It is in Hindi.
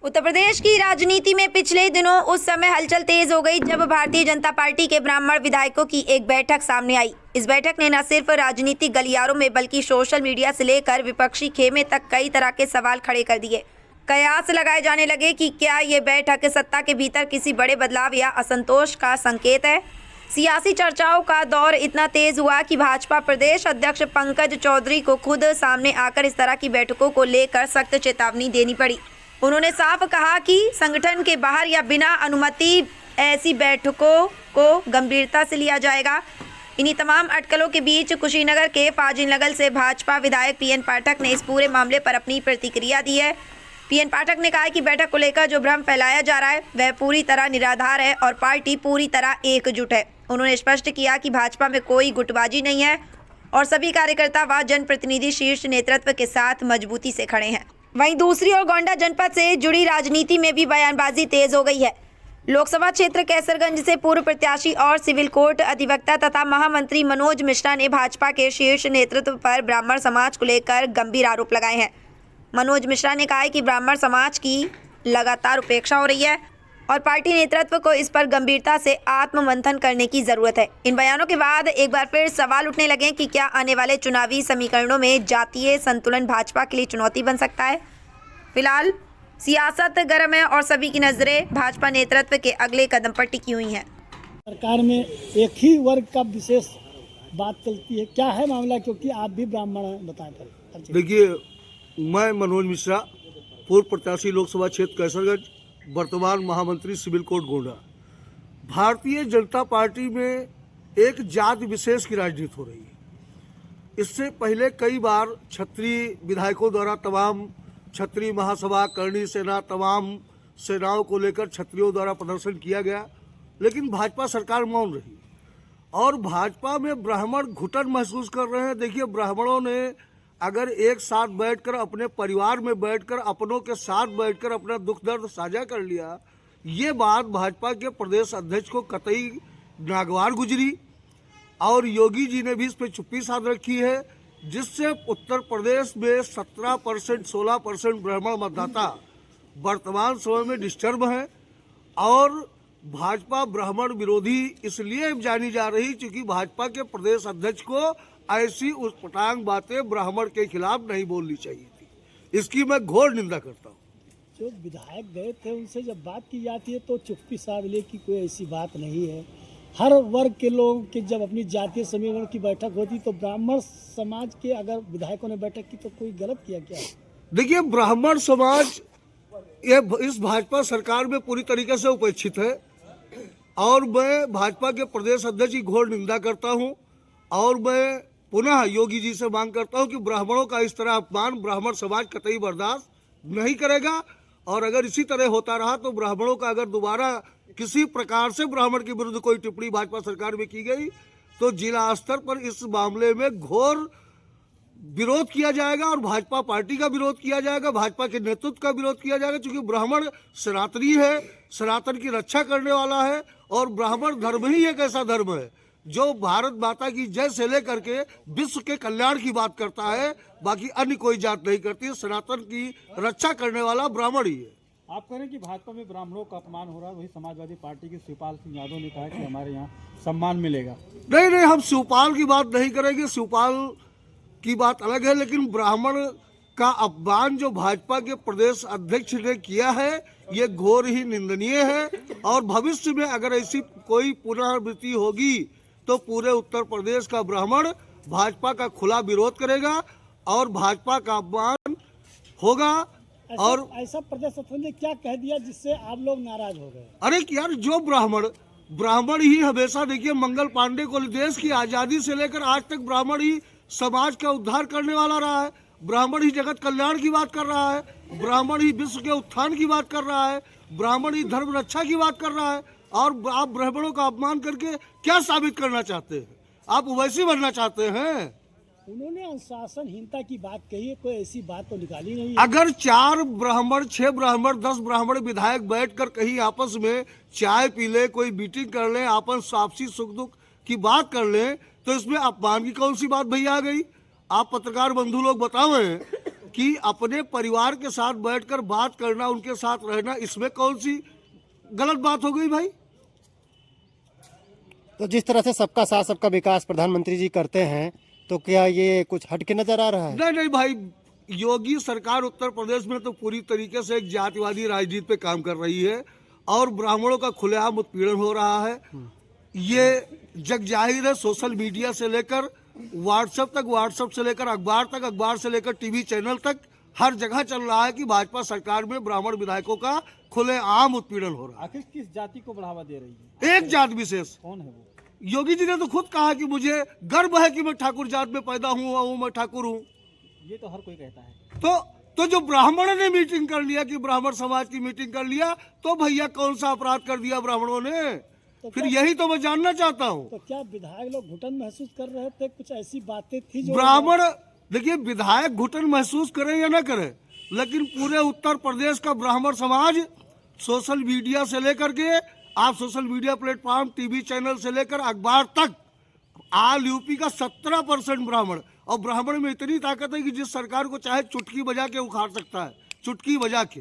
उत्तर प्रदेश की राजनीति में पिछले दिनों उस समय हलचल तेज हो गई जब भारतीय जनता पार्टी के ब्राह्मण विधायकों की एक बैठक सामने आई। इस बैठक ने न सिर्फ राजनीतिक गलियारों में बल्कि सोशल मीडिया से लेकर विपक्षी खेमे तक कई तरह के सवाल खड़े कर दिए। कयास लगाए जाने लगे कि क्या ये बैठक सत्ता के भीतर किसी बड़े बदलाव या असंतोष का संकेत है। सियासी चर्चाओं का दौर इतना तेज हुआ कि भाजपा प्रदेश अध्यक्ष पंकज चौधरी को खुद सामने आकर इस तरह की बैठकों को लेकर सख्त चेतावनी देनी पड़ी। उन्होंने साफ कहा कि संगठन के बाहर या बिना अनुमति ऐसी बैठकों को गंभीरता से लिया जाएगा। इन्हीं तमाम अटकलों के बीच कुशीनगर के फाजिलनगर से भाजपा विधायक पीएन पाठक ने इस पूरे मामले पर अपनी प्रतिक्रिया दी है। पीएन पाठक ने कहा कि बैठक को लेकर जो भ्रम फैलाया जा रहा है वह पूरी तरह निराधार है और पार्टी पूरी तरह एकजुट है। उन्होंने स्पष्ट किया कि भाजपा में कोई गुटबाजी नहीं है और सभी कार्यकर्ता व जनप्रतिनिधि शीर्ष नेतृत्व के साथ मजबूती से खड़े हैं। वहीं दूसरी ओर गोंडा जनपद से जुड़ी राजनीति में भी बयानबाजी तेज हो गई है। लोकसभा क्षेत्र कैसरगंज से पूर्व प्रत्याशी और सिविल कोर्ट अधिवक्ता तथा महामंत्री मनोज मिश्रा ने भाजपा के शीर्ष नेतृत्व पर ब्राह्मण समाज को लेकर गंभीर आरोप लगाए हैं। मनोज मिश्रा ने कहा है कि ब्राह्मण समाज की लगातार उपेक्षा हो रही है और पार्टी नेतृत्व को इस पर गंभीरता से आत्ममंथन करने की जरूरत है। इन बयानों के बाद एक बार फिर सवाल उठने लगे कि क्या आने वाले चुनावी समीकरणों में जातीय संतुलन भाजपा के लिए चुनौती बन सकता है। फिलहाल सियासत गर्म है और सभी की नजरें भाजपा नेतृत्व के अगले कदम पर टिकी हुई हैं। सरकार में एक ही वर्ग का विशेष बात चलती है, क्या है मामला? क्योंकि आप भी ब्राह्मण हैं, बताएं पहले। देखिए, मैं मनोज मिश्रा, पूर्व प्रत्याशी लोकसभा क्षेत्र कैसरगंज, वर्तमान महामंत्री civil court Gonda. Bharatiya Janata party में एक जाति विशेष की राजनीति हो रही है। इससे पहले कई बार क्षत्रिय विधायकों द्वारा तमाम क्षत्रिय महासभा, करणी सेना, तमाम सेनाओं को लेकर क्षत्रियों द्वारा प्रदर्शन किया गया, लेकिन भाजपा सरकार मौन रही और भाजपा में ब्राह्मण घुटन महसूस कर रहे हैं। देखिए, ब्राह्मणों ने अगर एक साथ बैठकर अपने परिवार में बैठकर अपनों के साथ बैठकर अपना दुख दर्द साझा कर लिया, ये बात भाजपा के प्रदेश अध्यक्ष को कतई नागवार गुजरी और योगी जी ने भी इस पर चुप्पी साध रखी है, जिससे उत्तर प्रदेश में 17% 16% ब्राह्मण मतदाता वर्तमान समय में डिस्टर्ब हैं और भाजपा ब्राह्मण विरोधी इसलिए जानी जा रही क्योंकि भाजपा के प्रदेश अध्यक्ष को ऐसी उटपटांग बातें ब्राह्मण के खिलाफ नहीं बोलनी चाहिए थी। इसकी मैं घोर निंदा करता हूँ। जो विधायक गए थे उनसे जब बात की जाती है तो चुप्पी साध ले की कोई ऐसी बात नहीं है। हर वर्ग के लोगों की जब अपनी जातीय समीकरण की बैठक होती तो ब्राह्मण समाज के अगर विधायकों ने बैठक की तो कोई गलत किया क्या? देखिए, ब्राह्मण समाज ये इस भाजपा सरकार में पूरी तरीके से उपेक्षित है और मैं भाजपा के प्रदेश अध्यक्ष की घोर निंदा करता हूँ और मैं पुनः योगी जी से मांग करता हूं कि ब्राह्मणों का इस तरह अपमान ब्राह्मण समाज कतई बर्दाश्त नहीं करेगा और अगर इसी तरह होता रहा तो ब्राह्मणों का अगर दोबारा किसी प्रकार से ब्राह्मण के विरुद्ध कोई टिप्पणी भाजपा सरकार में की गई तो जिला स्तर पर इस मामले में घोर विरोध किया जाएगा और भाजपा पार्टी का विरोध किया जाएगा, भाजपा के नेतृत्व का विरोध किया जाएगा, क्योंकि ब्राह्मण सनातनी है, सनातन की रक्षा करने वाला है और ब्राह्मण धर्म ही एक ऐसा धर्म है जो भारत माता की जय से लेकर के विश्व के कल्याण की बात करता है, बाकी अन्य कोई जात नहीं करती है। सनातन की रक्षा करने वाला ब्राह्मण ही है। आप कह रहे हैं कि भाजपा में ब्राह्मणों का अपमान हो रहा है, वही समाजवादी पार्टी के शिवपाल सिंह यादव ने कहा कि हमारे यहाँ सम्मान मिलेगा। नहीं, हम शिवपाल की बात नहीं करेंगे, शिवपाल की बात अलग है, लेकिन ब्राह्मण का अपमान जो भाजपा के प्रदेश अध्यक्ष ने किया है ये घोर ही निंदनीय है और भविष्य में अगर ऐसी कोई पुनरावृत्ति होगी तो पूरे उत्तर प्रदेश का ब्राह्मण भाजपा का खुला विरोध करेगा और भाजपा का अपमान होगा। और ऐसा प्रदेश अध्यक्ष ने क्या कह दिया जिससे आप लोग नाराज हो गए? अरे यार, जो ब्राह्मण ही हमेशा, देखिए मंगल पांडे को देश की आजादी से लेकर आज तक ब्राह्मण ही समाज का उद्धार करने वाला रहा है, ब्राह्मण ही जगत कल्याण की बात कर रहा है, ब्राह्मण ही विश्व के उत्थान की बात कर रहा है, ब्राह्मण ही धर्म रक्षा की बात कर रहा है और आप ब्राह्मणों का अपमान करके क्या साबित करना चाहते हैं? आप ओवैसी बनना चाहते हैं? उन्होंने अनुशासनहीनता की बात कही है, कोई ऐसी बात तो निकाली नहीं है। अगर 4 ब्राह्मण 6 ब्राह्मण 10 ब्राह्मण विधायक बैठकर कहीं आपस में चाय पी ले, कोई मीटिंग कर ले, आपस आपसी सुख दुख की बात कर ले तो इसमें अपमान की कौन सी बात भैया आ गई? आप पत्रकार बंधु लोग बताओ कि अपने परिवार के साथ बैठकर बात करना, उनके साथ रहना, इसमें कौन सी गलत बात हो गई भाई? तो जिस तरह से सबका साथ सबका विकास प्रधानमंत्री जी करते हैं, तो क्या ये कुछ हटके नजर आ रहा है? नहीं नहीं भाई, योगी सरकार उत्तर प्रदेश में तो पूरी तरीके से एक जातिवादी राजनीति पे काम कर रही है और ब्राह्मणों का खुलेआम उत्पीड़न हो रहा है। ये जग जाहिर है, सोशल मीडिया से लेकर व्हाट्सएप तक, व्हाट्सएप से लेकर अखबार तक, अखबार से लेकर टीवी चैनल तक, हर जगह चल रहा है कि भाजपा सरकार में ब्राह्मण विधायकों का खुलेआम उत्पीड़न हो रहा आखिर किस जाति को बढ़ावा दे रही है? है। एक जात विशेष, कौन है वो? योगी जी ने तो खुद कहा कि मुझे गर्व है कि मैं ठाकुर जात में पैदा हुआ हूँ, मैं ठाकुर हूँ। ये तो हर कोई कहता है। तो जो ब्राह्मण ने मीटिंग कर लिया, कि ब्राह्मण समाज की मीटिंग कर लिया, तो भैया कौन सा अपराध कर दिया ब्राह्मणों ने? तो फिर यही तो मैं जानना चाहता हूँ। तो क्या विधायक लोग घुटन महसूस कर रहे थे? कुछ ऐसी बातें थी जो ब्राह्मण, देखिए विधायक घुटन महसूस करें या ना करें, लेकिन पूरे उत्तर प्रदेश का ब्राह्मण समाज सोशल मीडिया से लेकर के, आप social media platform, TV channel से लेकर अखबार तक, आल यूपी का 17% ब्राह्मण, और ब्राह्मण में इतनी ताकत है कि जिस सरकार को चाहे चुटकी बजा के उखाड़ सकता है, चुटकी बजा के।